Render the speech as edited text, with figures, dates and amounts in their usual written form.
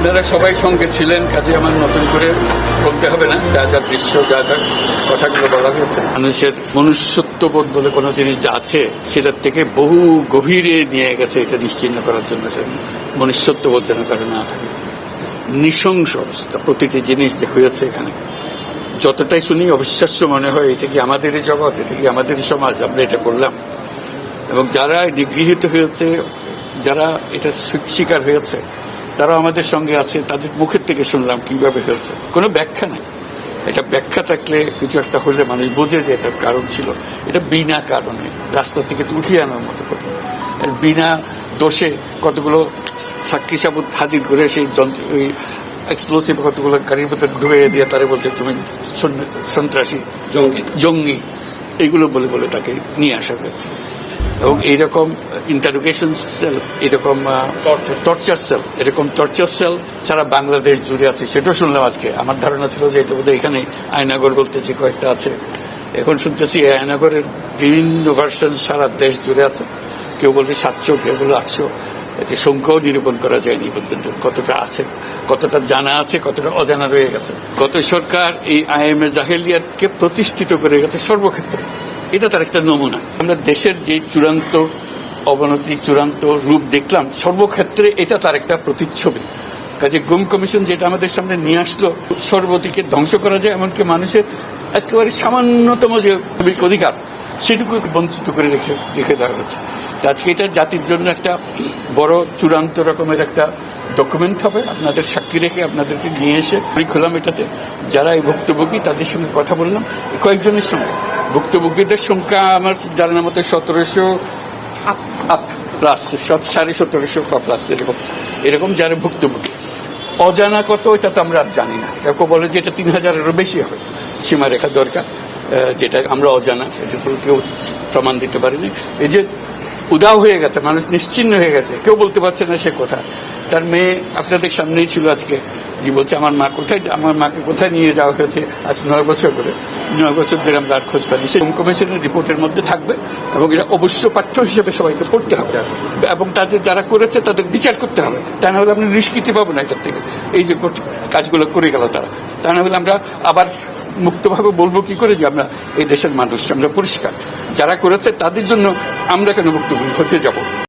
আপনারা সবাই সঙ্গে ছিলেন, কাজে আমার নতুন করে বলতে হবে না। যা যা দৃশ্য, যা যা কথাগুলো বলা হয়েছে, মানুষের মনুষ্যত্ববোধ বলে কোনো জিনিস যা আছে সেটার থেকে বহু গভীরে নিয়ে গেছে এটা নিশ্চিহ্ন করার জন্য। মনুষ্যত্ববোধ যেন কারো না থাকে। নৃশংস অবস্থা, প্রতিটি জিনিস যে হয়েছে এখানে যতটাই শুনি অবিশ্বাস্য মনে হয়। এটা কি আমাদেরই জগৎ, এটা কি আমাদেরই সমাজ, আমরা এটা করলাম? এবং যারা নিগৃহীত হয়েছে, যারা এটা শিকার হয়েছে, তারা আমাদের সঙ্গে আছে। তাদের মুখের থেকে শুনলাম কিভাবে হয়েছে, কোনো ব্যাখ্যা নাই। এটা ব্যাখ্যা থাকলে কিছু একটা হলে মানুষ বোঝে যে এটার কারণ ছিল। এটা বিনা কারণে রাস্তা থেকে উঠিয়ে আনার মতো কথা, বিনা দোষে কতগুলো সাক্ষী সাবুত হাজির করে সেই যন্ত্র, ওই এক্সপ্লোসিভ কতগুলো গাড়ির ভিতরে ঢুকে দিয়ে তারা বলছে তুমি সন্ত্রাসী, জঙ্গি, এইগুলো বলে বলে তাকে নিয়ে আসা হয়েছে। এবং এইরকম ইন্টারোগেশন সেল, এরকম টর্চার সেল, এরকম টর্চার সেল সারা বাংলাদেশ জুড়ে আছে, সেটাও শুনলাম আজকে। আমার ধারণা ছিল যে এটা বোধহয় এখানে আয়নাগর বলতেছি কয়েকটা আছে, এখন শুনতেছি আয়নাগরের বিভিন্ন ভার্সন সারা দেশ জুড়ে আছে। কেউ বলবে 700, কেউ বলবে 800। এতে সংখ্যাও নিরূপণ করা যায়নি পর্যন্ত, কতটা আছে, কতটা জানা আছে, কতটা অজানা রয়ে গেছে। গত সরকার এই আইএমএ জাহেলিয়াতকে প্রতিষ্ঠিত করে গেছে সর্বক্ষেত্রে। এটা তার একটা নমুনা। আমরা দেশের যে চূড়ান্ত অবনতি, চূড়ান্ত রূপ দেখলাম সর্বক্ষেত্রে, এটা তার একটা প্রতিচ্ছবি। কাজে গুম কমিশন যেটা আমাদের সামনে নিয়ে আসলো, সর্বদিকে ধ্বংস করা যায়, এমনকি মানুষের একেবারে সামান্যতম যে অধিকার সেটুকু বঞ্চিত করে রেখে দেওয়া হয়েছে। আজকে এটা জাতির জন্য একটা বড় চূড়ান্ত রকমের একটা ডকুমেন্ট হবে। আপনাদের সাক্ষী রেখে আপনাদেরকে নিয়ে এসে আমি খোলাম এটাতে। যারা এই ভুক্তভোগী তাদের সঙ্গে কথা বললাম, কয়েকজনের সঙ্গে। ভুক্তভোগীদের সংখ্যা আমার জানার মতো 1700 প্লাস, 1750 প্লাস এরকম যারা ভুক্তভোগী। অজানা কত এটা তো আমরা জানি না। কেউ বলে যে এটা 3000-এরও বেশি হবে, সীমারেখা দরকার, যেটা আমরা অজানা, এটা কেউ প্রমাণ দিতে পারিনি। এই যে উদাও হয়ে গেছে, মানুষ নিশ্চিহ্ন হয়ে গেছে, কেউ বলতে পারছে না সে কোথায়। তার মেয়ে আপনাদের সামনেই ছিল আজকে, যে বলছে আমার মা কোথায়, আমার মাকে কোথায় নিয়ে যাওয়া হয়েছে। আজ 9 বছর করে, 9 বছর ধরে আমরা আর খোঁজ পাইনি। সেই কমিশনের রিপোর্টের মধ্যে থাকবে এবং এটা অবশ্য পাঠ্য হিসেবে সবাইকে পড়তে হবে এবং তাদের যারা করেছে তাদের বিচার করতে হবে। তা না হলে আমরা নিষ্কৃতি পাবো না এটার থেকে। এই যে কাজগুলো করে গেল তারা, তা না হলে আমরা আবার মুক্তভাবে বলবো কি করে যে আমরা এই দেশের মানুষ, আমরা পরিষ্কার। যারা করেছে তাদের জন্য আমরা কেন মুক্তভোগী হতে যাব?